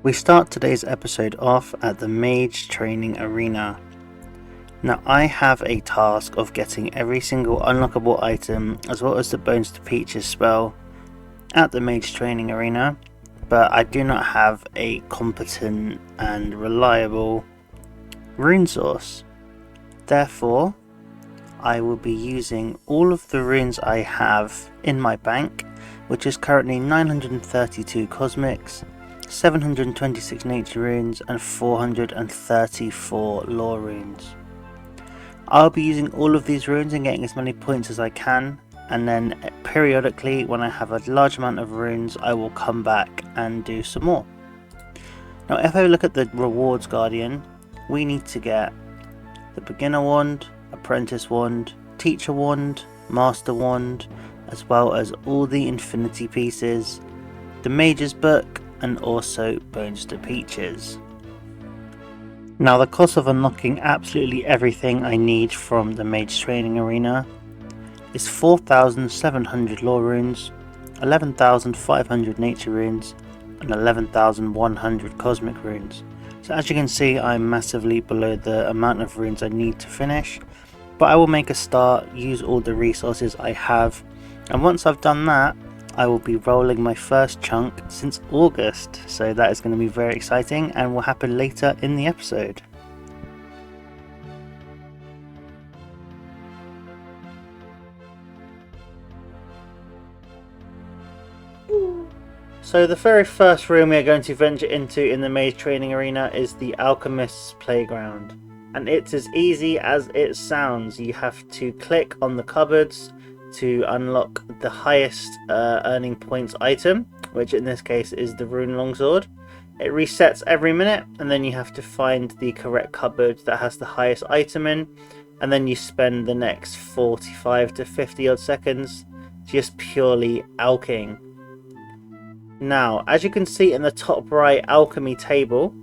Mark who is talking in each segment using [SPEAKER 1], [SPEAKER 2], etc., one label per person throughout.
[SPEAKER 1] We start today's episode off at the Mage training arena. Now I have a task of getting every single unlockable item as well as the Bones to Peaches spell at the Mage training arena, but I do not have a competent and reliable rune source. Therefore, I will be using all of the runes I have in my bank, which is currently 932 cosmics, 726 nature runes and 434 lore runes. I'll be using all of these runes and getting as many points as I can, and then periodically when I have a large amount of runes I will come back and do some more. Now if I look at the rewards guardian, we need to get the beginner wand, apprentice wand, teacher wand, master wand, as well as all the infinity pieces, the mage's book, and also Bones to Peaches. Now the cost of unlocking absolutely everything I need from the Mage training arena is 4,700 lore runes, 11,500 nature runes, and 11,100 cosmic runes. So as you can see, I'm massively below the amount of runes I need to finish, but I will make a start, use all the resources I have, and once I've done that, I will be rolling my first chunk since August, so that is going to be very exciting and will happen later in the episode. So the very first room we are going to venture into in the Mage training arena is the Alchemist's playground, and it's as easy as it sounds. You have to click on the cupboards to unlock the highest earning points item, which in this case is the rune longsword. It resets every minute, and then you have to find the correct cupboard that has the highest item in, and then you spend the next 45 to 50 odd seconds just purely alching. Now as you can see in the top right alchemy table,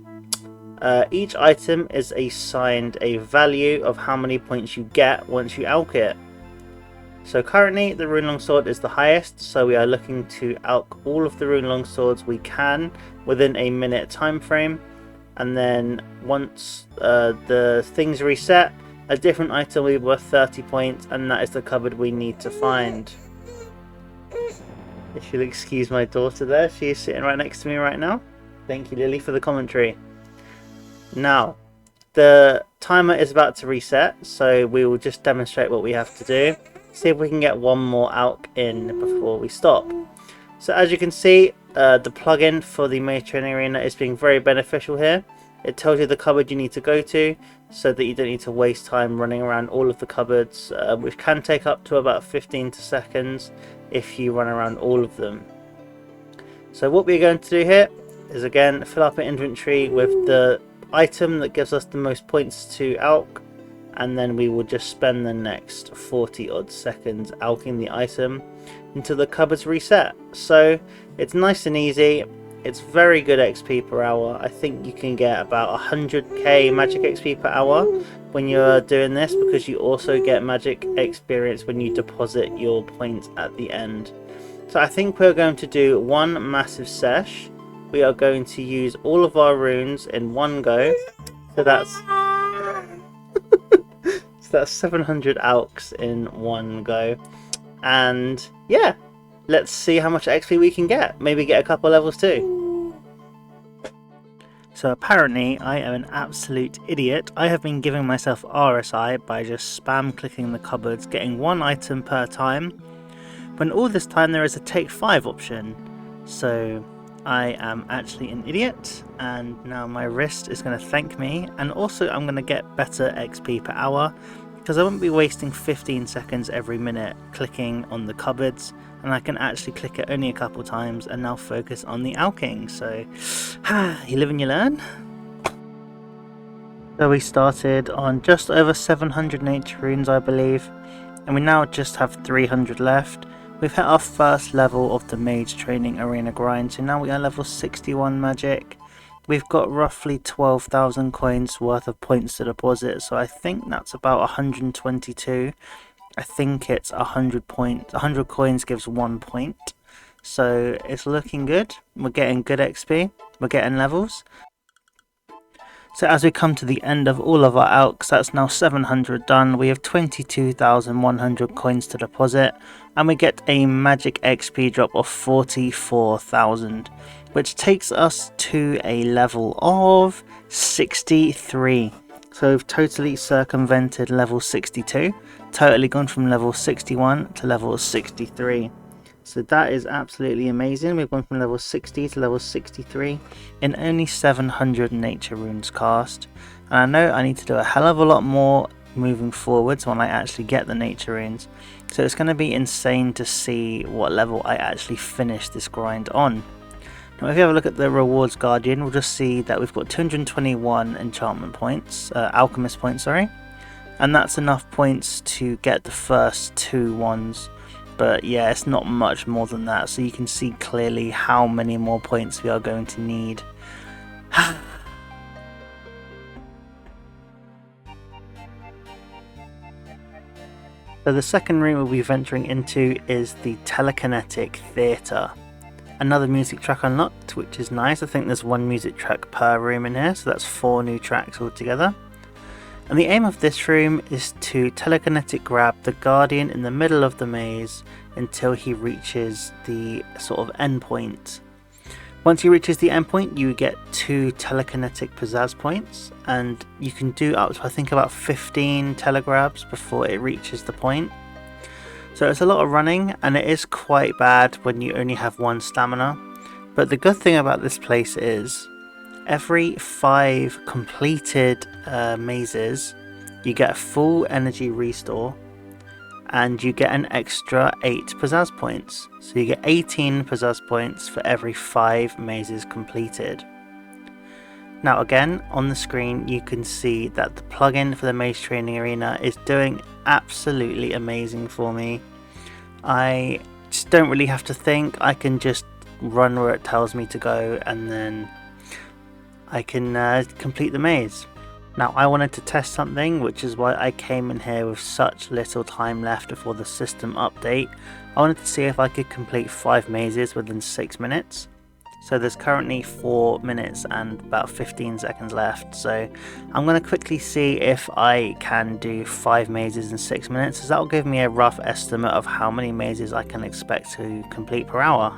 [SPEAKER 1] each item is assigned a value of how many points you get once you alch it. So currently the rune longsword is the highest, so we are looking to alch all of the rune longswords we can within a minute time frame, and then once the things reset, a different item will be worth 30 points, and that is the cupboard we need to find. If you'll excuse my daughter there, she is sitting right next to me right now. Thank you, Lily, for the commentary. Now the timer is about to reset, so we will just demonstrate what we have to do. See if we can get one more alch in before we stop. So as you can see, the plugin for the Mage training arena is being very beneficial here. It tells you the cupboard you need to go to, so that you don't need to waste time running around all of the cupboards, which can take up to about 15 seconds if you run around all of them. So what we're going to do here is again fill up an inventory with the item that gives us the most points to alch, and then we will just spend the next 40 odd seconds alching the item until the cupboards reset. So it's nice and easy, it's very good XP per hour. I think you can get about 100k magic XP per hour when you're doing this, because you also get magic experience when you deposit your points at the end. So I think we're going to do one massive sesh. We are going to use all of our runes in one go, so that's 700 alchs in one go, and yeah, let's see how much XP we can get. Maybe get a couple levels too. So apparently I am an absolute idiot. I have been giving myself RSI by just spam clicking the cupboards, getting one item per time, when all this time there is a take 5 option. So I am actually an idiot, and now my wrist is going to thank me, and also I'm going to get better XP per hour because I won't be wasting 15 seconds every minute clicking on the cupboards, and I can actually click it only a couple times and now focus on the alching. So you live and you learn. So we started on just over 700 nature runes I believe, and we now just have 300 left. We've hit our first level of the Mage training arena grind, so now we are level 61 magic. We've got roughly 12,000 coins worth of points to deposit, so I think that's about 122. I think it's 100 coins gives 1 point. So it's looking good. We're getting good XP. we're getting levels. So as we come to the end of all of our alks, that's now 700 done, we have 22,100 coins to deposit, and we get a magic XP drop of 44,000, which takes us to a level of 63. So we've totally circumvented level 62, totally gone from level 61 to level 63. So that is absolutely amazing. We've gone from level 60 to level 63 in only 700 nature runes cast. And I know I need to do a hell of a lot more moving forwards when I actually get the nature runes. So it's going to be insane to see what level I actually finish this grind on. Now if you have a look at the rewards guardian, we'll just see that we've got 221 enchantment points, alchemist points, sorry. And that's enough points to get the first 2 ones. But yeah, it's not much more than that, so you can see clearly how many more points we are going to need. So the second room we'll be venturing into is the Telekinetic Theatre. Another music track unlocked, which is nice. I think there's 1 music track per room in here, so that's 4 new tracks altogether. And the aim of this room is to telekinetic grab the guardian in the middle of the maze until he reaches the sort of end point. Once he reaches the end point, you get 2 telekinetic pizzazz points, and you can do up to I think about 15 telegrabs before it reaches the point. So it's a lot of running, and it is quite bad when you only have 1 stamina. But the good thing about this place is every 5 completed mazes, you get a full energy restore, and you get an extra 8 pizzazz points. So you get 18 pizzazz points for every 5 mazes completed. Now again, on the screen you can see that the plugin for the Mage Training Arena is doing absolutely amazing for me. I just don't really have to think, I can just run where it tells me to go, and then I can complete the maze. Now I wanted to test something, which is why I came in here with such little time left before the system update. I wanted to see if I could complete 5 mazes within 6 minutes. So there's currently 4 minutes and about 15 seconds left, so I'm going to quickly see if I can do 5 mazes in 6 minutes, as that will give me a rough estimate of how many mazes I can expect to complete per hour.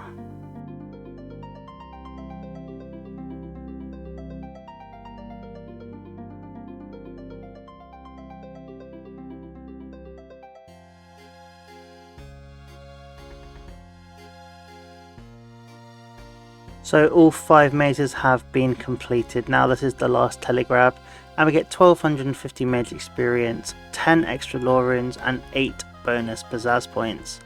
[SPEAKER 1] So all 5 mazes have been completed. Now this is the last telegrab, and we get 1250 mage experience, 10 extra lore runes, and 8 bonus pizzazz points.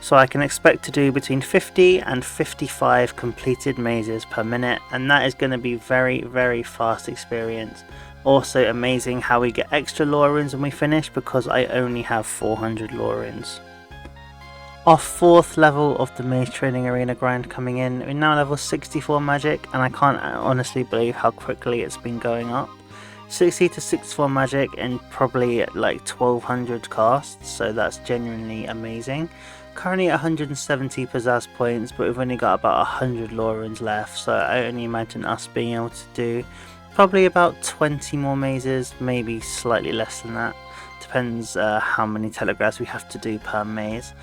[SPEAKER 1] So I can expect to do between 50 and 55 completed mazes per minute, and that is going to be very fast experience. Also amazing how we get extra lore runes when we finish, because I only have 400 lore runes. Our 4th level of the Mage Training Arena grind coming in. We're now level 64 magic, and I can't honestly believe how quickly it's been going up. 60 to 64 magic in probably at like 1200 casts, so that's genuinely amazing. Currently at 170 pizzazz points, but we've only got about 100 lore runes left, so I only imagine us being able to do probably about 20 more mazes, maybe slightly less than that. Depends how many telegraphs we have to do per maze.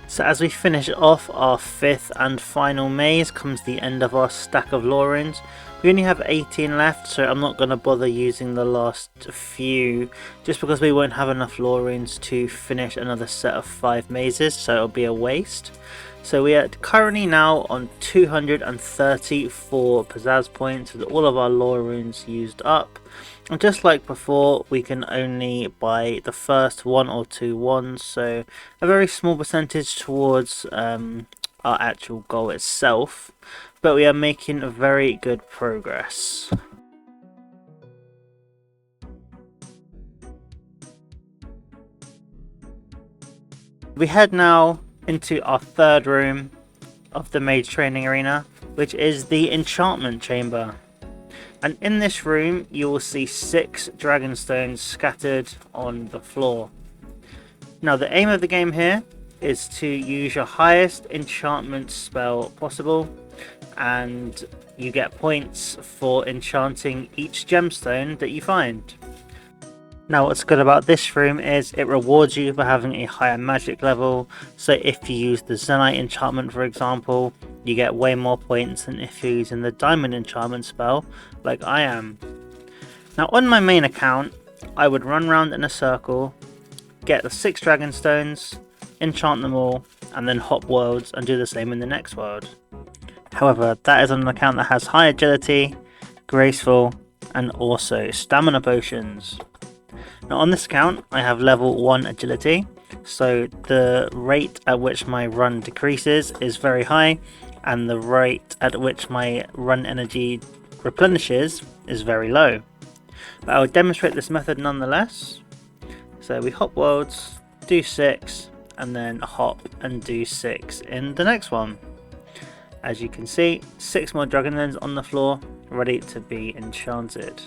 [SPEAKER 1] So as we finish off our 5th and final maze comes the end of our stack of lore runes. We only have 18 left, so I'm not going to bother using the last few, just because we won't have enough lore runes to finish another set of 5 mazes, so it'll be a waste. So we are currently now on 234 pizzazz points with all of our lore runes used up. And just like before, we can only buy the first 1 or 2 ones, so a very small percentage towards our actual goal itself, but we are making very good progress. We head now into our 3rd room of the Mage Training Arena, which is the Enchantment Chamber. And in this room you will see 6 dragonstones scattered on the floor. Now the aim of the game here is to use your highest enchantment spell possible, and you get points for enchanting each gemstone that you find. Now what's good about this room is it rewards you for having a higher magic level, so if you use the Zenyte enchantment for example, you get way more points than if you're using the diamond enchantment spell like I am. Now on my main account, I would run around in a circle, get the 6 dragon stones, enchant them all, and then hop worlds and do the same in the next world. However, that is on an account that has high agility, graceful, and also stamina potions. Now on this account, I have level 1 agility, so the rate at which my run decreases is very high, and the rate at which my run energy replenishes is very low. But I will demonstrate this method nonetheless. So we hop worlds, do 6, and then hop and do 6 in the next one. As you can see, 6 more dragon stones on the floor, ready to be enchanted.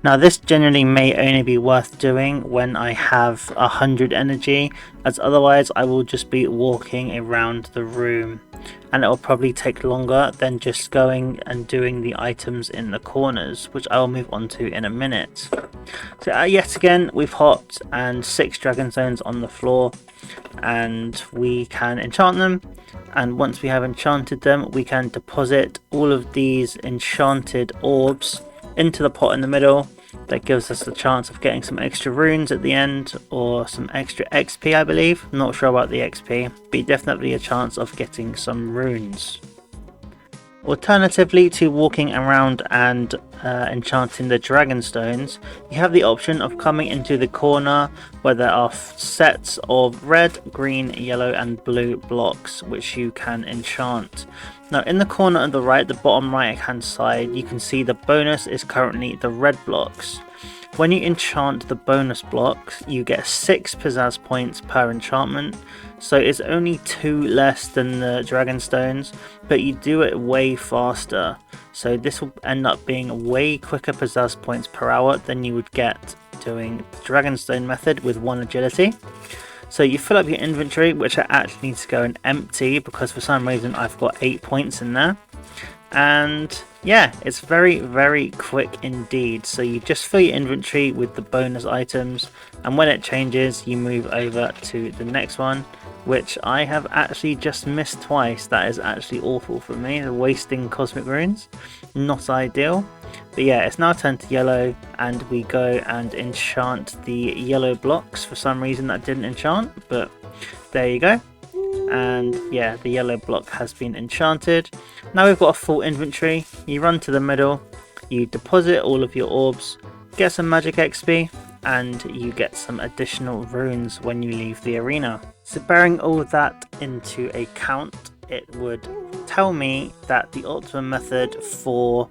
[SPEAKER 1] Now this generally may only be worth doing when I have 100 energy, as otherwise I will just be walking around the room, and it will probably take longer than just going and doing the items in the corners, which I will move on to in a minute. So yet again we've hopped and 6 dragon stones on the floor, and we can enchant them, and once we have enchanted them we can deposit all of these enchanted orbs into the pot in the middle. That gives us the chance of getting some extra runes at the end, or some extra XP I believe. I'm not sure about the XP, but definitely a chance of getting some runes. Alternatively to walking around and enchanting the dragon stones, you have the option of coming into the corner where there are sets of red, green, yellow and blue blocks which you can enchant. Now in the corner on the right, the bottom right hand side, you can see the bonus is currently the red blocks. When you enchant the bonus blocks, you get 6 pizzazz points per enchantment, so it's only 2 less than the dragon stones, but you do it way faster. So this will end up being way quicker pizzazz points per hour than you would get doing the dragonstone method with 1 agility. So you fill up your inventory, which I actually need to go and empty because for some reason I've got 8 points in there. And yeah, it's very quick indeed. So you just fill your inventory with the bonus items, and when it changes you move over to the next one, which I have actually just missed twice. That is actually awful for me, wasting cosmic runes, not ideal. But yeah, it's now turned to yellow, and we go and enchant the yellow blocks. For some reason that didn't enchant, but there you go. And yeah, the yellow block has been enchanted. Now we've got a full inventory. You run to the middle, you deposit all of your orbs, get some magic XP, and you get some additional runes when you leave the arena. So bearing all that into account, it would tell me that the optimum method for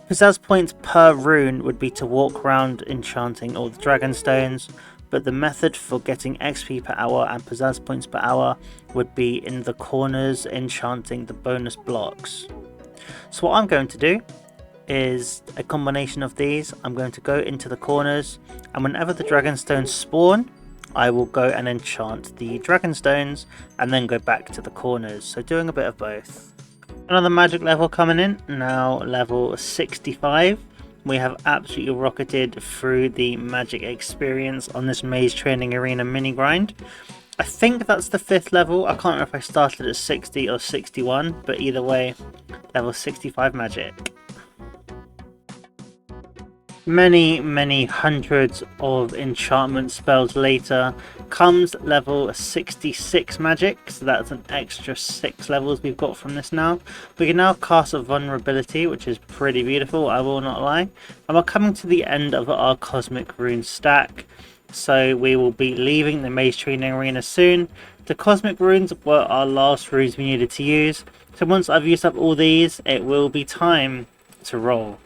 [SPEAKER 1] pizzazz points per rune would be to walk around enchanting all the dragon stones, but the method for getting XP per hour and pizzazz points per hour would be in the corners enchanting the bonus blocks. So what I'm going to do is a combination of these. I'm going to go into the corners, and whenever the dragon stones spawn, I will go and enchant the dragon stones and then go back to the corners, so doing a bit of both. Another magic level coming in, now level 65. We have absolutely rocketed through the magic experience on this Mage Training Arena mini grind. I think that's the 5th level. I can't remember if I started at 60 or 61, but either way, level 65 magic. Many hundreds of enchantment spells later comes level 66 magic, so that's an extra 6 levels we've got from this now. We can now cast a vulnerability, which is pretty beautiful, I will not lie. And we're coming to the end of our cosmic rune stack, so we will be leaving the Mage Training Arena soon. The cosmic runes were our last runes we needed to use, so once I've used up all these, it will be time to roll.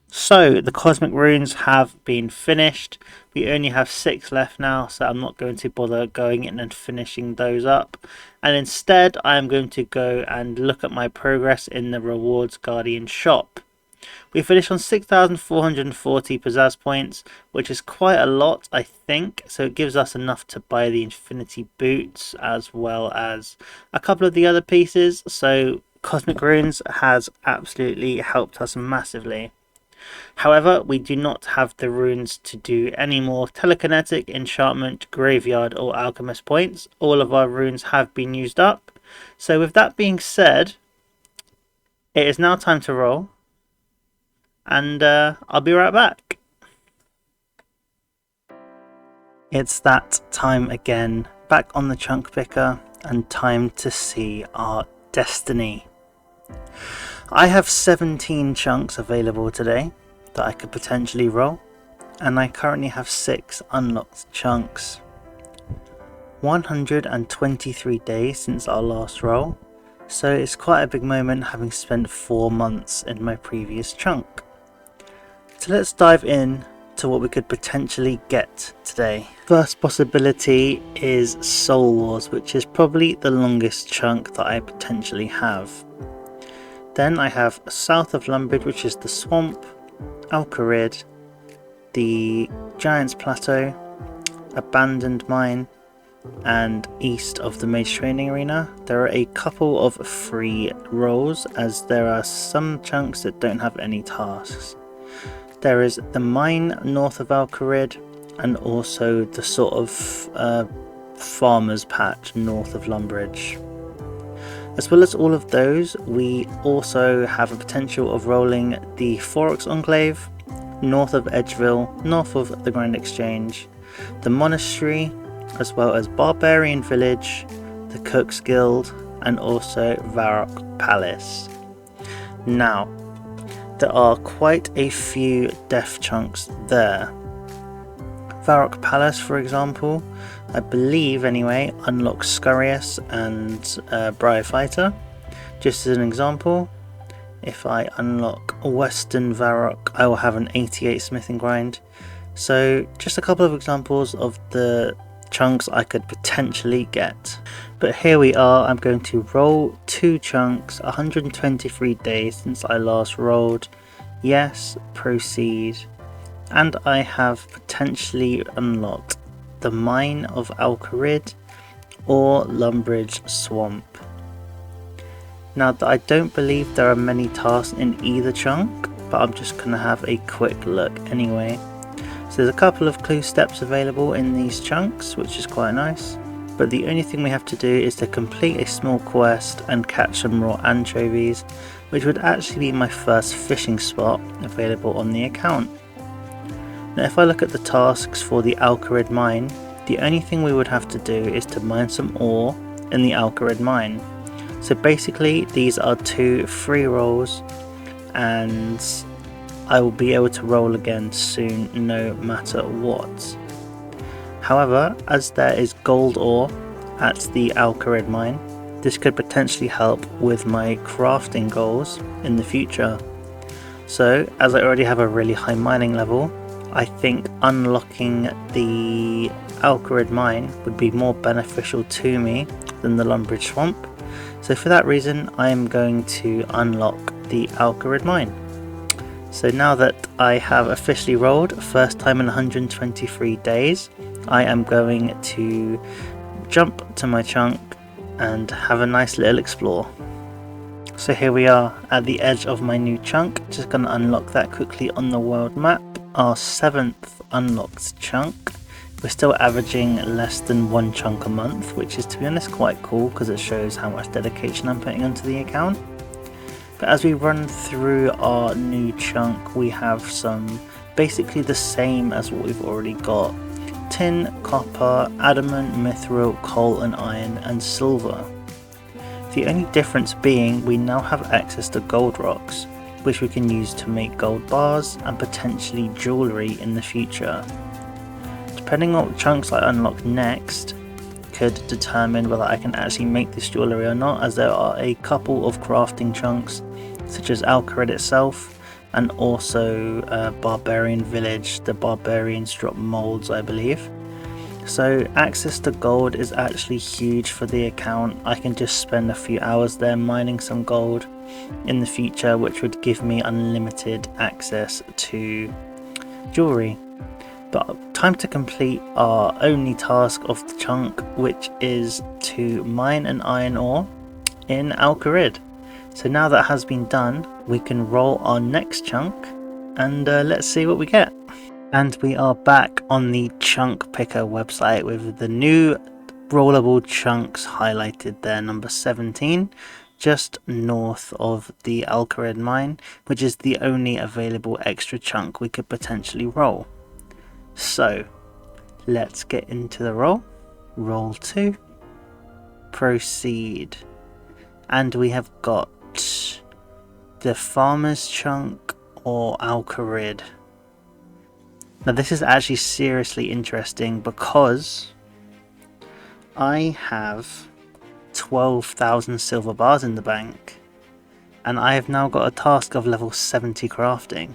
[SPEAKER 1] So the cosmic runes have been finished. We only have 6 left now, so I'm not going to bother going in and finishing those up, and instead I am going to go and look at my progress in the Rewards Guardian shop. We finished on 6,440 pizzazz points, which is quite a lot I think, so it gives us enough to buy the infinity boots as well as a couple of the other pieces, so Cosmic Runes has absolutely helped us massively. However, we do not have the runes to do any more Telekinetic, Enchantment, Graveyard or Alchemist points. All of our runes have been used up. So with that being said, it is now time to roll. And I'll be right back. It's that time again, back on the chunk picker, and time to see our destiny. I have 17 chunks available today that I could potentially roll, and I currently have 6 unlocked chunks. 123 days since our last roll, so it's quite a big moment having spent 4 months in my previous chunk. So let's dive in to what we could potentially get today. First possibility is Soul Wars, which is probably the longest chunk that I potentially have. Then I have south of Lumbridge, which is the swamp, Al-Kharid, the Giant's Plateau, Abandoned Mine, and east of the Mage Training Arena. There are a couple of free rolls, as there are some chunks that don't have any tasks. There is the mine north of Al-Kharid, and also the sort of farmer's patch north of Lumbridge. As well as all of those, we also have a potential of rolling the Forex Enclave, north of Edgeville, north of the Grand Exchange, the Monastery, as well as Barbarian Village, the Cook's Guild, and also Varrock Palace. Now, there are quite a few death chunks there. Varrock Palace, for example, I believe anyway, unlocks Scurrius and Briarfighter. Just as an example, if I unlock Western Varrock, I will have an 88 smithing grind. So just a couple of examples of the chunks I could potentially get. But here we are, I'm going to roll 2 chunks, 123 days since I last rolled. Yes, proceed. And I have potentially unlocked the Mine of Al-Kharid or Lumbridge Swamp. Now, I don't believe there are many tasks in either chunk, but I'm just going to have a quick look anyway. So there's a couple of clue steps available in these chunks, which is quite nice. But the only thing we have to do is to complete a small quest and catch some raw anchovies, which would actually be my first fishing spot available on the account. Now if I look at the tasks for the Al-Kharid mine, the only thing we would have to do is to mine some ore in the Al-Kharid mine. So basically these are 2 free rolls, and I will be able to roll again soon no matter what. However, as there is gold ore at the Al-Kharid mine, this could potentially help with my crafting goals in the future. So as I already have a really high mining level, I think unlocking the Al-Kharid mine would be more beneficial to me than the Lumbridge Swamp. So for that reason, I am going to unlock the Al-Kharid mine. So now that I have officially rolled, first time in 123 days, I am going to jump to my chunk and have a nice little explore. So here we are at the edge of my new chunk, just going to unlock that quickly on the world map. Our 7th unlocked chunk. We're still averaging less than 1 chunk a month, which is, to be honest, quite cool because it shows how much dedication I'm putting onto the account. But as we run through our new chunk, we have some basically the same as what we've already got. Tin, copper, adamant, mithril, coal and iron, and silver. The only difference being we now have access to gold rocks, which we can use to make gold bars and potentially jewellery in the future. Depending on what chunks I unlock next could determine whether I can actually make this jewellery or not, as there are a couple of crafting chunks such as Al-Kharid itself and also Barbarian Village. The barbarians drop molds, I believe. So access to gold is actually huge for the account. I can just spend a few hours there mining some gold in the future, which would give me unlimited access to jewellery. But time to complete our only task of the chunk, which is to mine an iron ore in Al-Kharid. So now that has been done, we can roll our next chunk and let's see what we get. And we are back on the chunk picker website with the new rollable chunks highlighted there, number 17, just north of the Al-Kharid mine, which is the only available extra chunk we could potentially roll. So let's get into the roll. Roll 2, proceed, and we have got the farmer's chunk or Al-Kharid. Now this is actually seriously interesting because I have 12,000 silver bars in the bank and I have now got a task of level 70 crafting,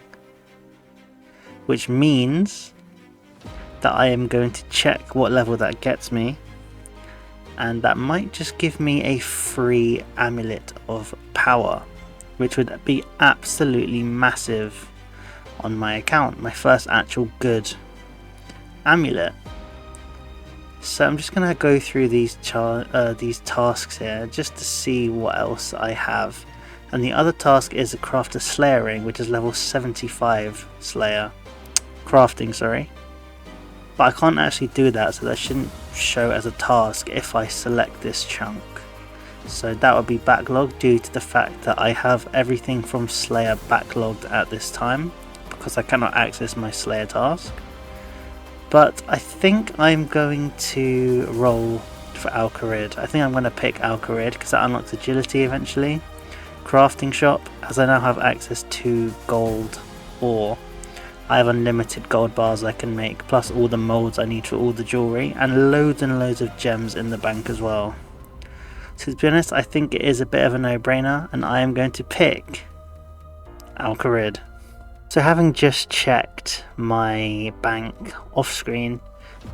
[SPEAKER 1] which means that I am going to check what level that gets me, and that might just give me a free amulet of power, which would be absolutely massive on my account, my first actual good amulet. So I'm just gonna go through these tasks here just to see what else I have. And the other task is a craft a slayer ring, which is level 75 slayer crafting, sorry. But I can't actually do that, so that shouldn't show as a task if I select this chunk. So that would be backlogged due to the fact that I have everything from Slayer backlogged at this time, because I cannot access my Slayer task. But I think I'm going to roll for Al-Kharid. I think I'm going to pick Al-Kharid because that unlocks agility eventually. Crafting shop, as I now have access to gold ore, I have unlimited gold bars I can make, plus all the molds I need for all the jewellery, and loads of gems in the bank as well. So to be honest, I think it is a bit of a no-brainer, and I am going to pick Al-Kharid. So having just checked my bank off screen,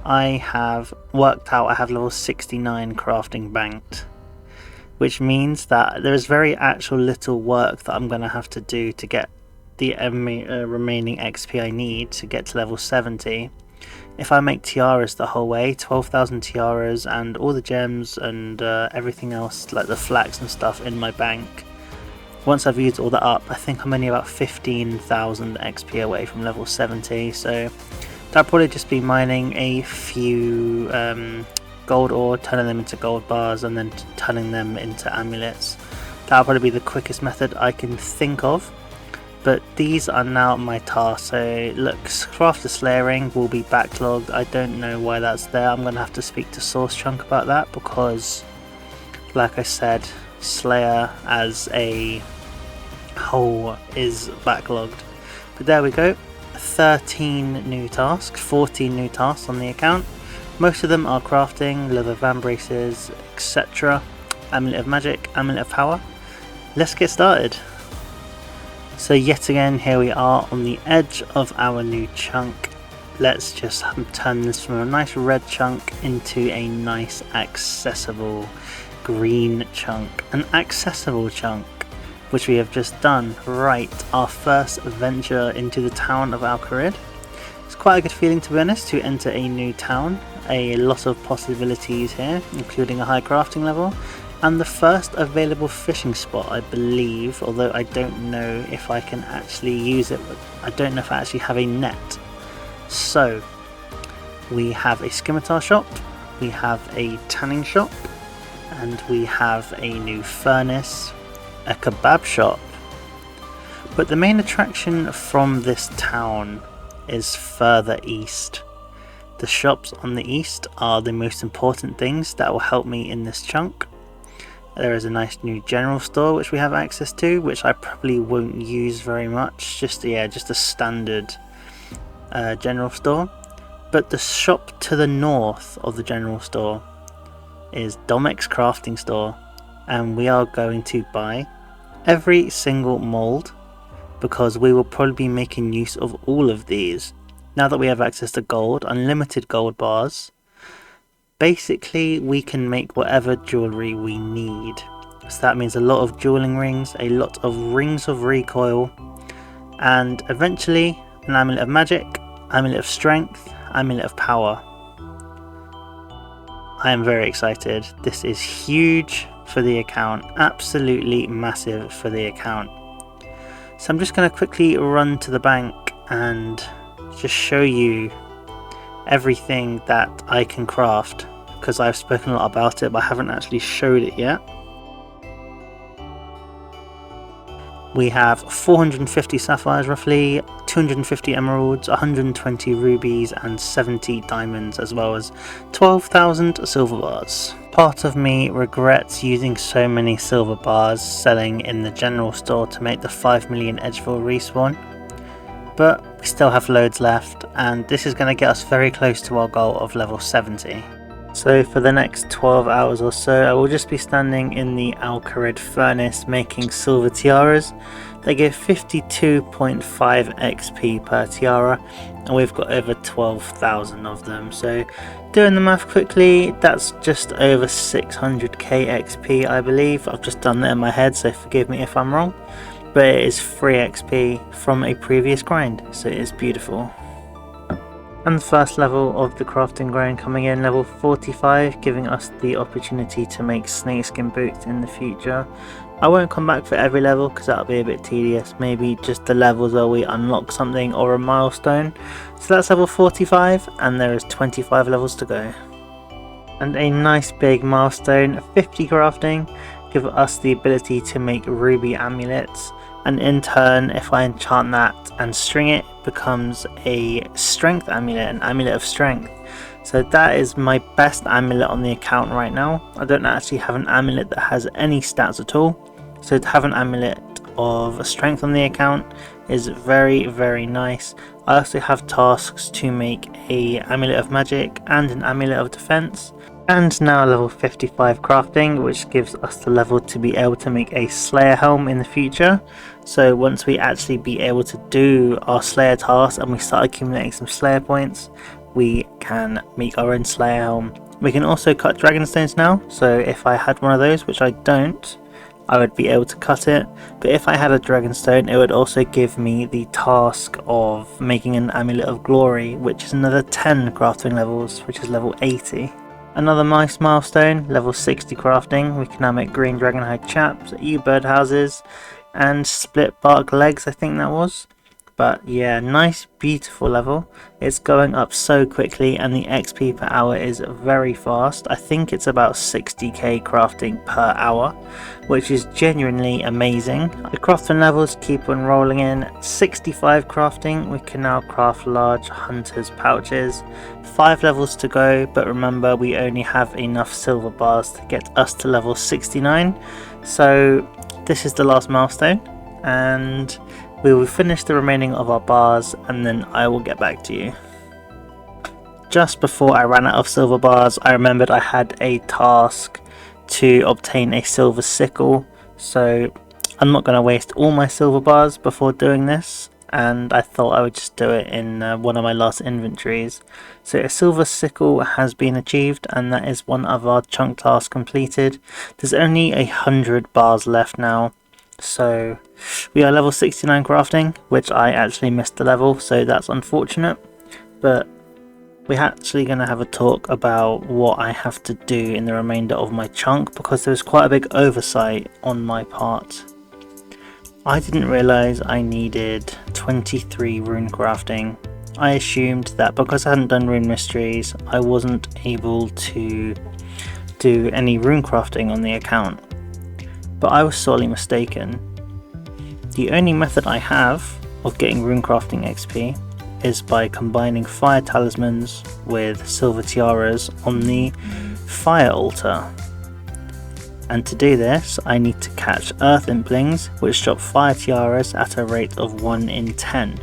[SPEAKER 1] I have worked out I have level 69 crafting banked, which means that there is very actual little work that I'm going to have to do to get the remaining XP I need to get to level 70. If I make tiaras the whole way, 12,000 tiaras and all the gems and everything else like the flax and stuff in my bank, once I've used all that up, I think I'm only about 15,000 XP away from level 70, so that'll probably just be mining a few gold ore, turning them into gold bars and then turning them into amulets. That'll probably be the quickest method I can think of. But these are now my tasks. So look, craft a slayer ring will be backlogged. I don't know why that's there. I'm going to have to speak to Source Chunk about that because, like I said, Slayer as a whole is backlogged. But there we go. 13 new tasks, 14 new tasks on the account. Most of them are crafting, leather van braces, etc. Amulet of magic, amulet of power. Let's get started. So yet again, here we are on the edge of our new chunk. Let's just turn this from a nice red chunk into a nice accessible green chunk. An accessible chunk, which we have just done. Right, our first venture into the town of Al-Kharid. It's quite a good feeling, to be honest, to enter a new town. A lot of possibilities here, including a high crafting level. And the first available fishing spot, I believe, although I don't know if I can actually use it. I don't know if I actually have a net. So, we have a scimitar shop, we have a tanning shop, and we have a new furnace, a kebab shop. But the main attraction from this town is further east. The shops on the east are the most important things that will help me in this chunk. There is a nice new general store which we have access to, which I probably won't use very much, just a standard general store. But the shop to the north of the general store is Domek's crafting store, and we are going to buy every single mold because we will probably be making use of all of these. Now that we have access to gold, unlimited gold bars, basically we can make whatever jewellery we need. So that means a lot of dueling rings, a lot of rings of recoil, and eventually an amulet of magic, amulet of strength, amulet of power. I am very excited. This is huge. for the account, absolutely massive for the account. So I'm just going to quickly run to the bank and just show you everything that I can craft, because I've spoken a lot about it but I haven't actually showed it yet. We have 450 sapphires roughly, 250 emeralds, 120 rubies and 70 diamonds, as well as 12,000 silver bars. Part of me regrets using so many silver bars selling in the general store to make the 5 million Edgeville respawn, but we still have loads left, and this is going to get us very close to our goal of level 70. So for the next 12 hours or so, I will just be standing in the Al-Kharid furnace making silver tiaras. They give 52.5 XP per tiara, and we've got over 12,000 of them. So doing the math quickly, that's just over 600k XP, I believe. I've just done that in my head, so forgive me if I'm wrong. But it is free XP from a previous grind, so it is beautiful. And the first level of the crafting grind coming in, level 45, giving us the opportunity to make snakeskin boots in the future. I won't come back for every level because that'll be a bit tedious, maybe just the levels where we unlock something or a milestone. So that's level 45, and there is 25 levels to go. And a nice big milestone, 50 crafting, give us the ability to make ruby amulets, and in turn, if I enchant that and string it, becomes a strength amulet, an amulet of strength. So that is my best amulet on the account right now. I don't actually have an amulet that has any stats at all, so to have an amulet of strength on the account is very nice. I also have tasks to make a amulet of magic and an amulet of defense. And now level 55 crafting, which gives us the level to be able to make a Slayer helm in the future. So once we actually be able to do our Slayer task and we start accumulating some Slayer points, we can make our own Slayer helm. We can also cut dragonstones now, so if I had one of those, which I don't, I would be able to cut it. But if I had a dragonstone, it would also give me the task of making an amulet of glory, which is another 10 crafting levels, which is level 80. Another nice milestone, level 60 crafting. We can now make green dragonhide chaps, birdhouses, and split bark legs, I think that was. But yeah, nice beautiful level. It's going up so quickly and the XP per hour is very fast. I think it's about 60k crafting per hour, which is genuinely amazing. The crafting levels keep on rolling in. 65 crafting, we can now craft large hunter's pouches. 5 levels to go, but remember we only have enough silver bars to get us to level 69. So this is the last milestone, and we will finish the remaining of our bars and then I will get back to you. Just before I ran out of silver bars, I remembered I had a task to obtain a silver sickle, so I'm not going to waste all my silver bars before doing this, and I thought I would just do it in one of my last inventories. So a silver sickle has been achieved, and that is one of our chunk tasks completed. There's only 100 bars left now. So we are level 69 crafting, which I actually missed the level, so that's unfortunate. But we're actually going to have a talk about what I have to do in the remainder of my chunk, because there was quite a big oversight on my part. I didn't realise I needed 23 rune crafting. I assumed that because I hadn't done rune mysteries, I wasn't able to do any rune crafting on the account. But I was sorely mistaken. The only method I have of getting runecrafting XP is by combining fire talismans with silver tiaras on the fire altar. And to do this, I need to catch earth implings, which drop fire tiaras at a rate of 1 in 10.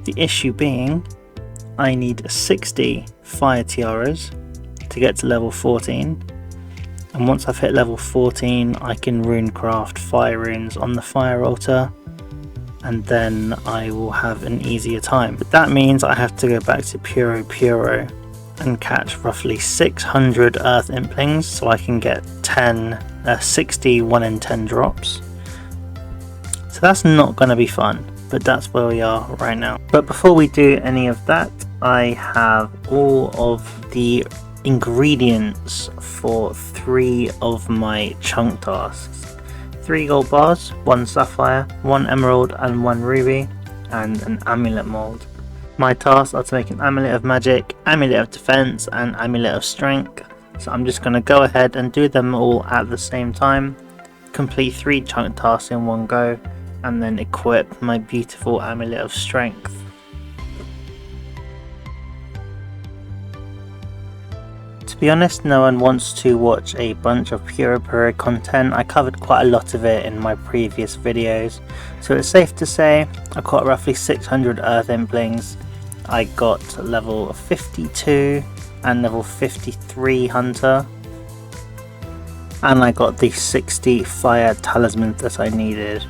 [SPEAKER 1] The issue being, I need 60 fire tiaras to get to level 14. And once I've hit level 14, I can runecraft fire runes on the fire altar, and then I will have an easier time. But that means I have to go back to Puro and catch roughly 600 earth implings, so I can get 60 1 in 10 drops. So that's not going to be fun, but that's where we are right now. But before we do any of that, I have all of the ingredients for 3 of my chunk tasks. 3 gold bars, 1 sapphire, 1 emerald and 1 ruby, and an amulet mold. My tasks are to make an amulet of magic, amulet of defense and amulet of strength. So I'm just going to go ahead and do them all at the same time, complete 3 chunk tasks in one go, and then equip my beautiful amulet of strength. To be honest, no one wants to watch a bunch of pure period content. I covered quite a lot of it in my previous videos, so it's safe to say I got roughly 600 earth implings. I got level 52 and level 53 hunter, and I got the 60 fire talismans that I needed.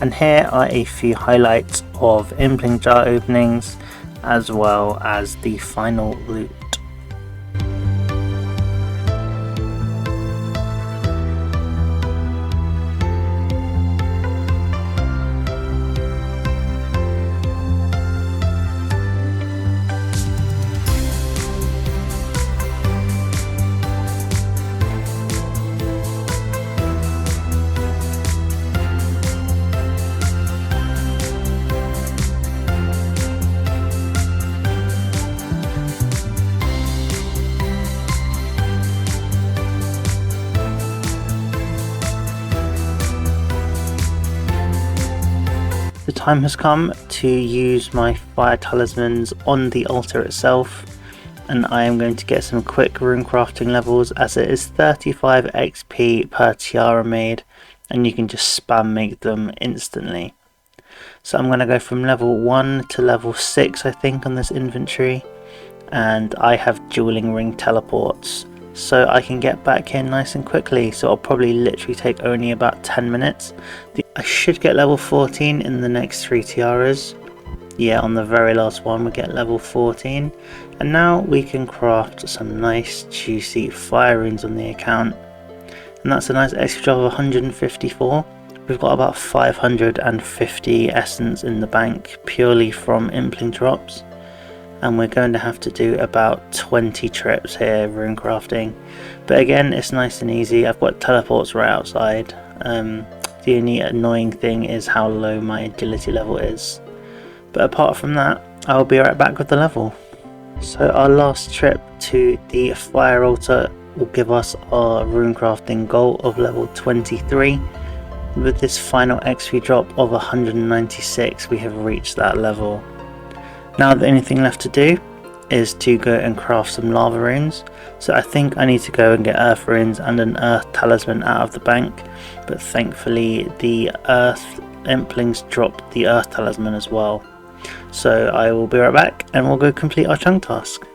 [SPEAKER 1] And here are a few highlights of impling jar openings as well as the final loot. The time has come to use my fire talismans on the altar itself, and I am going to get some quick runecrafting levels, as it is 35 XP per tiara made and you can just spam make them instantly. So I'm going to go from level 1 to level 6 I think on this inventory, and I have dueling ring teleports, so I can get back here nice and quickly. So I'll probably literally take only about 10 minutes. I should get level 14 in the next 3 tiaras. Yeah, on the very last one we get level 14, and now we can craft some nice juicy fire runes on the account, and that's a nice XP drop of 154. We've got about 550 essence in the bank purely from impling drops, and we're going to have to do about 20 trips here runecrafting. But again, it's nice and easy. I've got teleports right outside. The only annoying thing is how low my agility level is, but apart from that I'll be right back with the level. So our last trip to the fire altar will give us our runecrafting goal of level 23. With this final XP drop of 196 we have reached that level. Now the only thing left to do is to go and craft some lava runes. So I think I need to go and get earth runes and an earth talisman out of the bank, but thankfully the earth implings dropped the earth talisman as well. So I will be right back and we'll go complete our chunk task.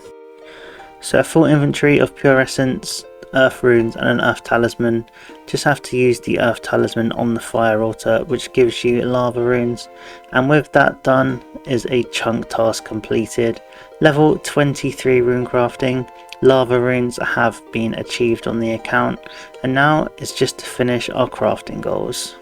[SPEAKER 1] So a full inventory of pure essence, earth runes and an earth talisman. Just have to use the earth talisman on the fire altar, which gives you lava runes, and with that done is a chunk task completed. Level 23 runecrafting, lava runes have been achieved on the account, and now it's just to finish our crafting goals.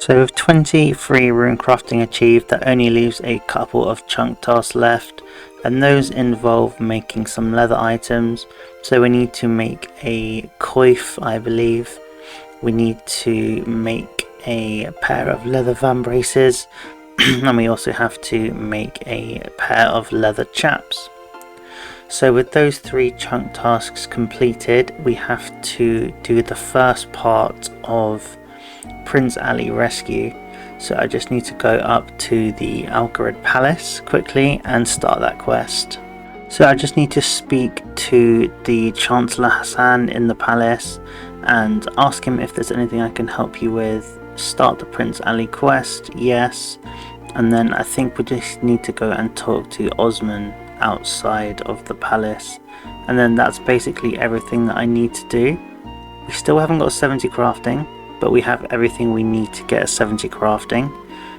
[SPEAKER 1] So with 23 runecrafting achieved, that only leaves a couple of chunk tasks left, and those involve making some leather items. So we need to make a coif, I believe. We need to make a pair of leather van braces, and we also have to make a pair of leather chaps. So with those 3 chunk tasks completed, we have to do the first part of Prince Ali rescue. So I just need to go up to the Al-Kharid palace quickly and start that quest. So I just need to speak to the Chancellor Hassan in the palace and ask him if there's anything I can help you with. Start the Prince Ali quest, yes, and then I think we just need to go and talk to Osman outside of the palace, and then that's basically everything that I need to do. We still haven't got 70 crafting, but we have everything we need to get a 70 crafting.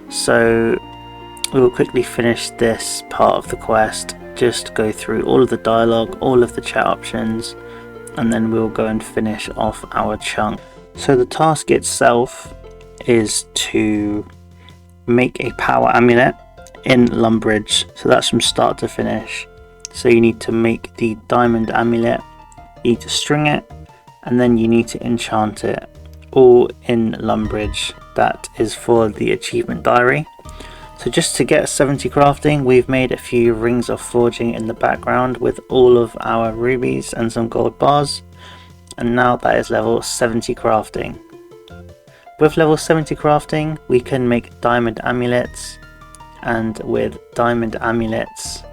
[SPEAKER 1] So we will quickly finish this part of the quest, just go through all of the dialogue, all of the chat options, and then we'll go and finish off our chunk. So the task itself is to make a power amulet in Lumbridge, so that's from start to finish. So you need to make the diamond amulet, you need to string it, and then you need to enchant it, all in Lumbridge. That is for the achievement diary. So just to get 70 crafting, we've made a few rings of forging in the background with all of our rubies and some gold bars, and now that is level 70 crafting. With level 70 crafting, we can make diamond amulets, and with diamond amulets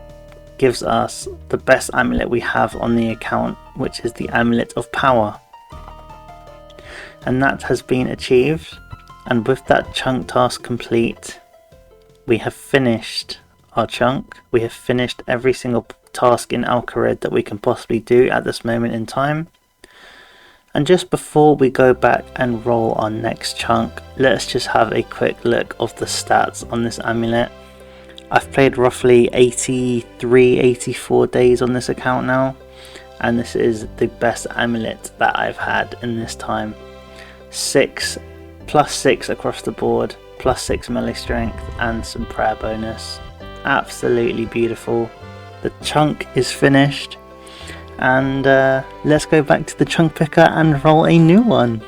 [SPEAKER 1] gives us the best amulet we have on the account, which is the Amulet of Power. And that has been achieved, and with that chunk task complete, we have finished our chunk. We have finished every single task in Al-Kharid that we can possibly do at this moment in time. And just before we go back and roll our next chunk, let's just have a quick look of the stats on this amulet. I've played roughly 84 days on this account now, and this is the best amulet that I've had in this time. 6 plus 6 across the board, plus 6 melee strength and some prayer bonus. Absolutely beautiful. The chunk is finished, and let's go back to the chunk picker and roll a new one.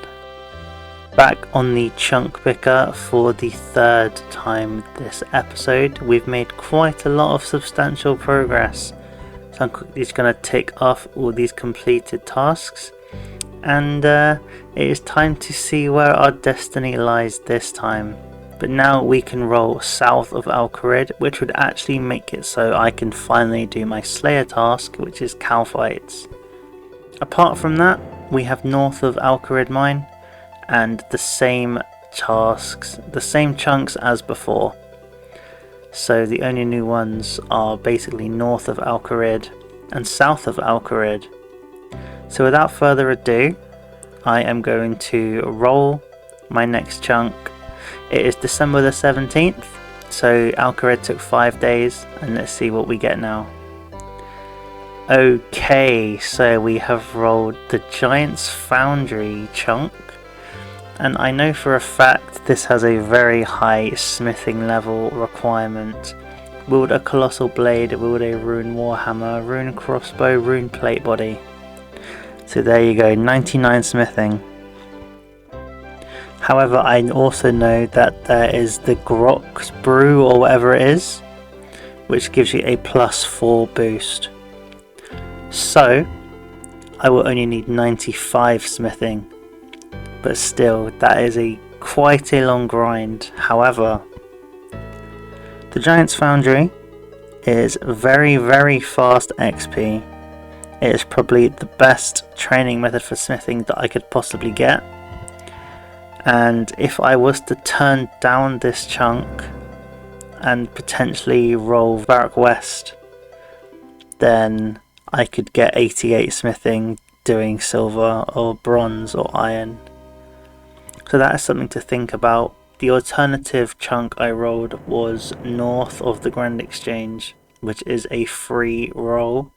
[SPEAKER 1] Back on the chunk picker for the third time this episode. We've made quite a lot of substantial progress, so I'm quickly just going to tick off all these completed tasks, and it is time to see where our destiny lies this time. But now we can roll south of Al-Kharid, which would actually make it so I can finally do my Slayer task, which is cow fights. Apart from that, we have north of Al-Kharid mine, and the same tasks, the same chunks as before. So the only new ones are basically north of Al-Kharid and south of Al-Kharid. So without further ado, I am going to roll my next chunk. It is December the 17th, so Al-Kharid took 5 days, and let's see what we get now. Okay, so we have rolled the Giant's Foundry chunk, and I know for a fact this has a very high smithing level requirement. Wield a Colossal Blade, wield a Rune Warhammer, Rune Crossbow, Rune Plate Body. So there you go, 99 smithing. However, I also know that there is the Grok's Brew or whatever it is, which gives you a +4 boost. So I will only need 95 smithing, but still that is quite a long grind. However, the Giant's Foundry is very fast XP. It is probably the best training method for smithing that I could possibly get. And if I was to turn down this chunk and potentially roll Barak West, then I could get 88 smithing doing silver or bronze or iron. So that is something to think about. The alternative chunk I rolled was north of the Grand Exchange, which is a free roll.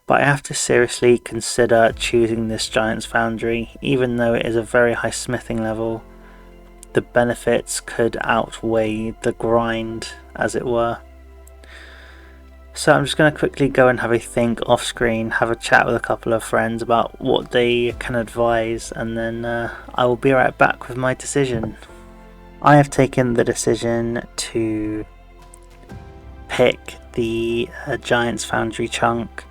[SPEAKER 1] But I have to seriously consider choosing this Giant's Foundry. Even though it is a very high smithing level, the benefits could outweigh the grind, as it were. So I'm just going to quickly go and have a think off screen, have a chat with a couple of friends about what they can advise, and then I will be right back with my decision. I have taken the decision to pick the Giant's Foundry chunk.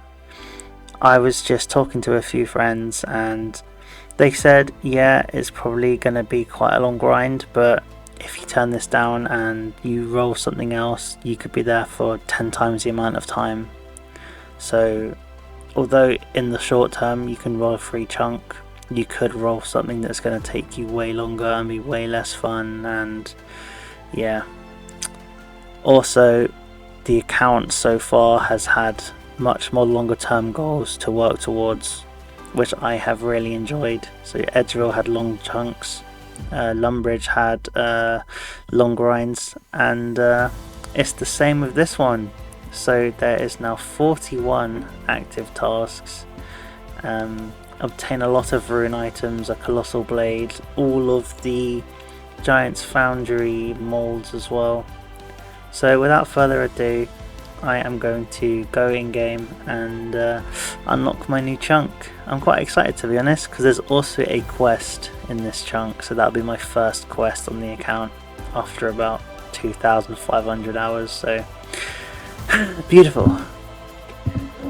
[SPEAKER 1] I was just talking to a few friends and they said, yeah, it's probably going to be quite a long grind, but if you turn this down and you roll something else, you could be there for 10 times the amount of time. So although in the short term you can roll a free chunk, you could roll something that's going to take you way longer and be way less fun. And yeah, also the account so far has had much more longer term goals to work towards, which I have really enjoyed. So Edgeville had long chunks, Lumbridge had long grinds, and it's the same with this one. So there is now 41 active tasks. Obtain a lot of rune items, a colossal blade, all of the Giant's Foundry molds as well. So without further ado, I am going to go in game and unlock my new chunk. I'm quite excited, to be honest, because there's also a quest in this chunk, so that'll be my first quest on the account after about 2,500 hours, so beautiful.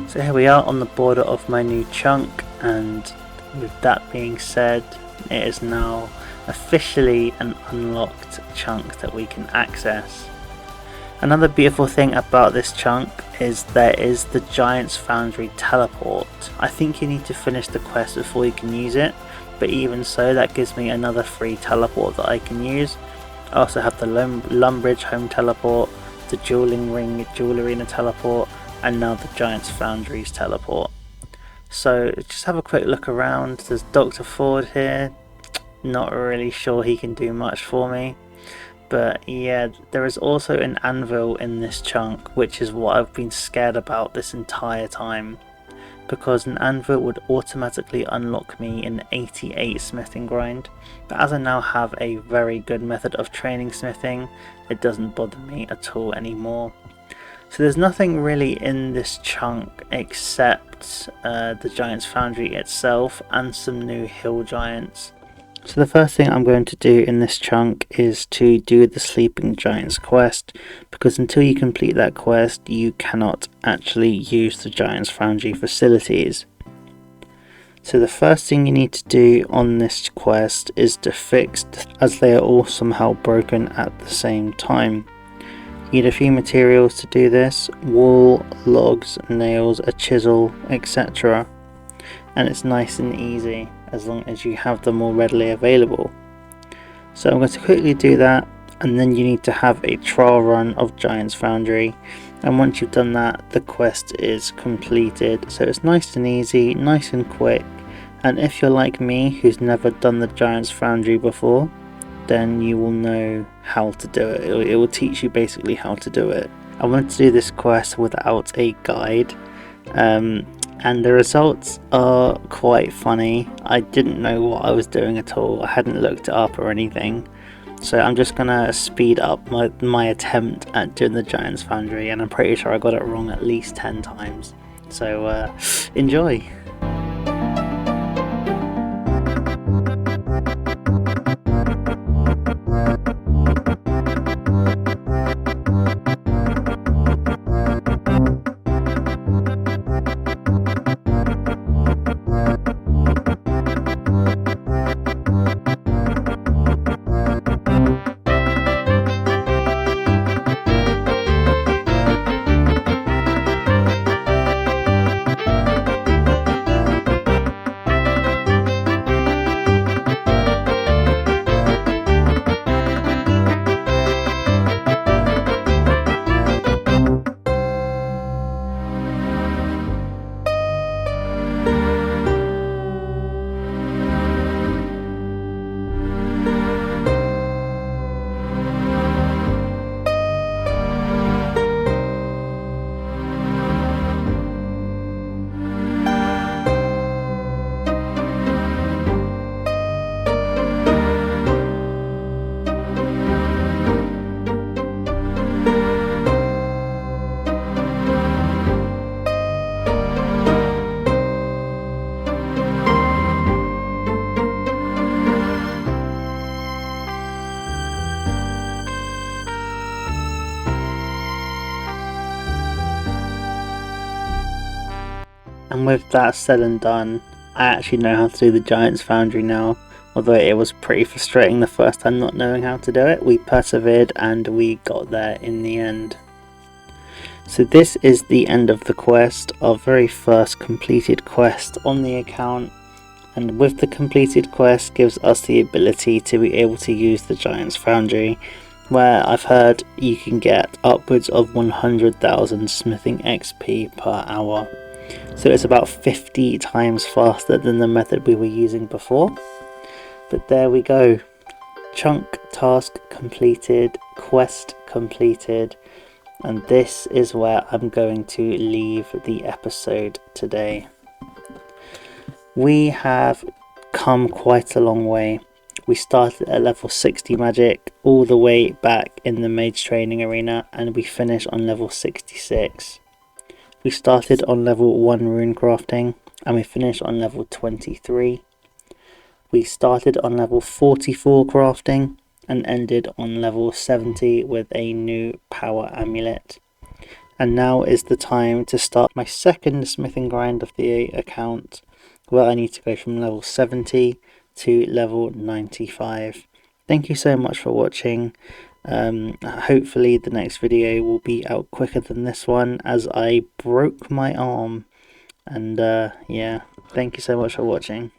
[SPEAKER 1] So here we are on the border of my new chunk, and with that being said, it is now officially an unlocked chunk that we can access. Another beautiful thing about this chunk is there is the Giant's Foundry teleport. I think you need to finish the quest before you can use it, but even so, that gives me another free teleport that I can use. I also have the Lumbridge home teleport, the Dueling Ring Jewel Arena teleport, and now the Giant's Foundry's teleport. So just have a quick look around. There's Dr. Ford here. Not really sure he can do much for me. But yeah, there is also an anvil in this chunk, which is what I've been scared about this entire time. Because an anvil would automatically unlock me an 88 smithing grind. But as I now have a very good method of training smithing, it doesn't bother me at all anymore. So there's nothing really in this chunk except the Giant's Foundry itself and some new hill giants. So the first thing I'm going to do in this chunk is to do the Sleeping Giants quest, because until you complete that quest you cannot actually use the Giant's Foundry facilities. So the first thing you need to do on this quest is to fix, as they are all somehow broken at the same time. You need a few materials to do this: wool, logs, nails, a chisel, etc. And it's nice and easy as long as you have them all readily available. So I'm going to quickly do that, and then you need to have a trial run of Giant's Foundry, and once you've done that the quest is completed. So it's nice and easy, nice and quick, and if you're like me who's never done the Giant's Foundry before, then you will know how to do it. It will teach you basically how to do it. I wanted to do this quest without a guide, and the results are quite funny. I didn't know what I was doing at all. I hadn't looked it up or anything. So I'm just gonna speed up my attempt at doing the Giant's Foundry, and I'm pretty sure I got it wrong at least 10 times. So enjoy! And with that said and done, I actually know how to do the Giant's Foundry now. Although it was pretty frustrating the first time not knowing how to do it, we persevered and we got there in the end. So this is the end of the quest, our very first completed quest on the account. And with the completed quest gives us the ability to be able to use the Giant's Foundry, where I've heard you can get upwards of 100,000 smithing XP per hour. So it's about 50 times faster than the method we were using before. But there we go. Chunk task completed, quest completed, and this is where I'm going to leave the episode today. We have come quite a long way. We started at level 60 magic all the way back in the Mage training arena, and we finished on level 66. We started on level 1 runecrafting and we finished on level 23. We started on level 44 crafting and ended on level 70 with a new power amulet. And now is the time to start my second smithing grind of the account, where I need to go from level 70 to level 95. Thank you so much for watching. Hopefully the next video will be out quicker than this one, as I broke my arm. And yeah, thank you so much for watching.